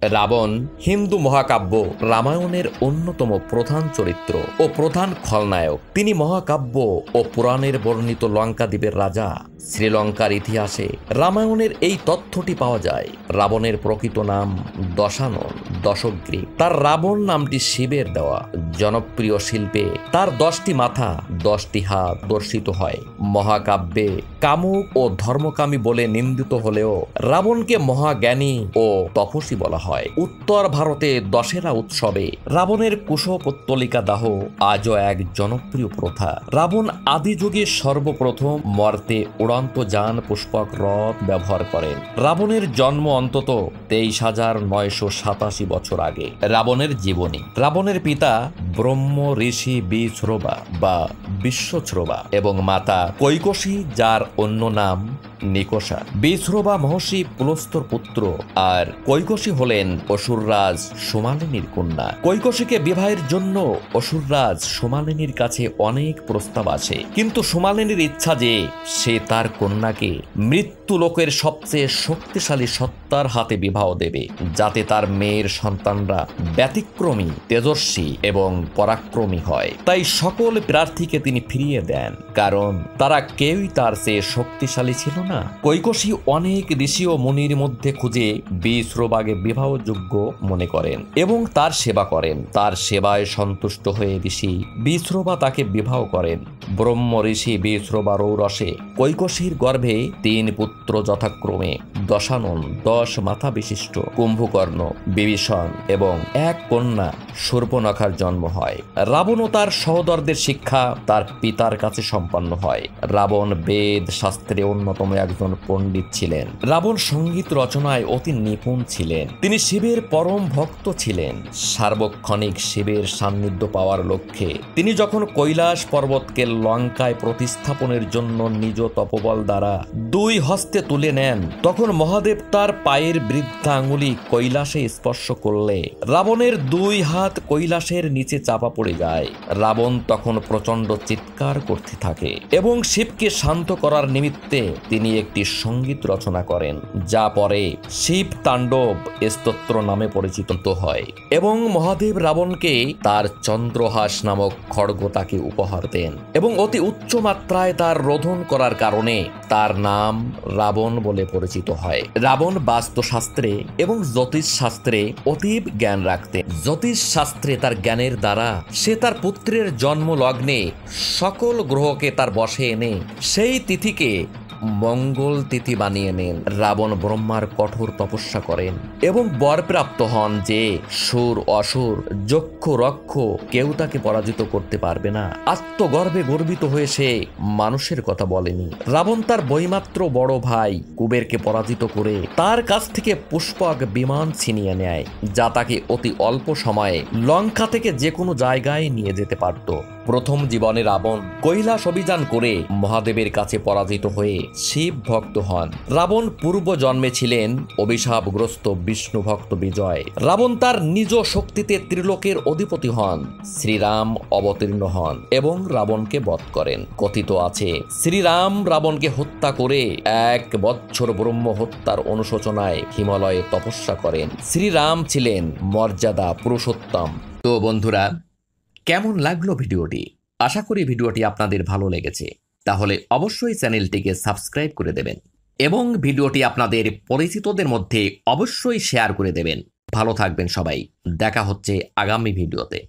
রাবণ হিন্দু মহাকাব্য রামায়ণের অন্যতম প্রধান চরিত্র ও প্রধান খলনায়ক। তিনি মহাকাব্য ও পুরাণের বর্ণিত লঙ্কা দ্বীপের রাজা। শ্রীলঙ্কার ইতিহাসে রামায়ণের এই তথ্যটি পাওয়া যায়। রাবণের প্রকৃত নাম দশানন দশগ্রীব। তার রাবণ নামটি শিবের দেওয়া। জনপ্রিয় শিল্পে তার 10টি মাথা 10টি হাত দর্শিত হয়। মহাকাব্যে কামুক ও ধর্মকামী বলে নিন্দিত হলেও রাবণকে মহাজ্ঞানী ও তপস্বী বলা হয়। উত্তর ভারতে দশেরা উৎসবে রাবণের কুশপুত্তলিকা দাহ আজও এক জনপ্রিয় প্রথা। রাবণ আদি যুগে সর্বপ্রথম মর্তে উড়ন্ত যান পুষ্পক রথ ব্যবহার করেন। রাবণের জন্ম অন্তত 23,987 বছর আগে। রাবণের জীবনী। রাবণের পিতা ব্রহ্ম ঋষি বিশ্রবা বা বিশ্বশ্রবা এবং মাতা কৈকসী, যার অন্য নাম নিকষা। বিশ্রবা মহর্ষি পুলস্তর পুত্র আর কৈকসী হলেন অসুররাজ সোমালিনীর কন্যা। কৈকসীকে বিবাহের জন্য অসুররাজ সোমালিনীর কাছে অনেক প্রস্তাব আসে, কিন্তু সোমালিনীর ইচ্ছা যে সে তার কন্যাকে মৃত্যু লোকের সবচেয়ে শক্তিশালী সত্তার হাতে বিবাহ দেবে, যাতে তার মেয়ের সন্তানরা ব্যতিক্রমী, তেজস্বী এবং পরাক্রমী হয়। তাই সকল প্রার্থীকে তিনি ফিরিয়ে দেন, কারণ তারা কেউই তার চেয়ে শক্তিশালী ছিল না। কৈকসী অনেক ঋষি ও মুনির মধ্যে খুঁজে বিশ্রবাকে বিবাহযোগ্য মনে করেন এবং তার সেবা করেন। তার সেবায় সন্তুষ্ট হয়ে ঋষি বিশ্রবা তাকে বিবাহ করেন। ব্রহ্ম ঋষি বিশ্রবার ঔরসে কৈকসীর গর্ভে 3 পুত্র যথাক্রমে দশানন 10 মাথা বিশিষ্ট কুম্ভকর্ণ, বিভীষণ এবং এক কন্যা শূর্পণখার জন্ম হয়। রাবণ ও তার সহোদরদের শিক্ষা তার পিতার কাছে সম্পন্ন হয়। রাবণ বেদ শাস্ত্রে অন্যতম একজন পণ্ডিত ছিলেন। রাবণ সঙ্গীত রচনায় অতি নিপুণ ছিলেন। তিনি শিবের পরম ভক্ত ছিলেন। সার্বক্ষণিক শিবের সান্নিধ্য পাওয়ার লক্ষ্যে তিনি যখন কৈলাস পর্বতকে লঙ্কায় প্রতিস্থাপনের জন্য নিজ তপবল দ্বারা 2 হস্তে তুলে নেন, তখন মহাদেব তার পায়ের বৃদ্ধা আঙুলি কৈলাসে স্পর্শ করলে রাবণের 2 হাত কৈলাসের নিচে চাপা পড়ে যায়। রাবণ তখন প্রচন্ড চিৎকার করতে থাকে এবং শিবকে শান্ত করার নিমিত্তে তিনি একটি সঙ্গীত রচনা করেন, যা পরে শিব তাণ্ডব স্তোত্র নামে পরিচিত হয়। এবং মহাদেব রাবণকে তার চন্দ্রহাস নামক খড়গ তাকে উপহার দেন এবং অতি উচ্চ মাত্রায় তার রোধন করার কারণে তার নাম রাবণ বলে পরিচিত হয়। রাবণ বাস্তুশাস্ত্রে এবং জ্যোতিষ শাস্ত্রে অতীব জ্ঞান রাখতেন। জ্যোতিষ শাস্ত্রে তার জ্ঞানের দ্বারা সে তার পুত্রের জন্ম লগ্নে সকল গ্রহকে তার বশে এনে সেই তিথিকে মঙ্গল তিথি বানিয়ে নেন। রাবণ ব্রহ্মার কঠোর তপস্যা করেন এবং বরপ্রাপ্ত হন যে সুর অসুর যক্ষ রক্ষ কেউ তাকে পরাজিত করতে পারবে না। আত্মগর্বে গর্বিত হয়ে সে মানুষের কথা বলেনি। রাবণ তার বৈমাত্র বড় ভাই কুবেরকে পরাজিত করে তার কাছ থেকে পুষ্পক বিমান ছিনিয়ে নেয়, যা তাকে অতি অল্প সময়ে লঙ্কা থেকে যে কোনো জায়গায় নিয়ে যেতে পারত। প্রথম জীবনে রাবণ কৈলাস অভিযান করে মহাদেবের কাছে পরাজিত হয়ে শিব ভক্ত হন। রাবণ পূর্ব জন্মে ছিলেন অভিশাপগ্রস্ত বিষ্ণু ভক্ত বিজয়। রাবণ তার নিজ শক্তিতে ত্রিলোকের অধিপতি হন। শ্রীরাম অবতীর্ণ হন এবং রাবণকে বধ করেন। কথিত আছে শ্রীরাম রাবণকে হত্যা করে 1 বৎসর ব্রহ্ম হত্যার অনুশোচনায় হিমালয়ে তপস্যা করেন। শ্রীরাম ছিলেন মর্যাদা পুরুষোত্তম। তো বন্ধুরা, কেমন লাগলো ভিডিওটি? আশা করি ভিডিওটি আপনাদের ভালো লেগেছে। তাহলে অবশ্যই চ্যানেলটিকে সাবস্ক্রাইব করে দেবেন এবং ভিডিওটি আপনাদের পরিচিতদের মধ্যে অবশ্যই শেয়ার করে দেবেন। ভালো থাকবেন সবাই। দেখা হচ্ছে আগামী ভিডিওতে।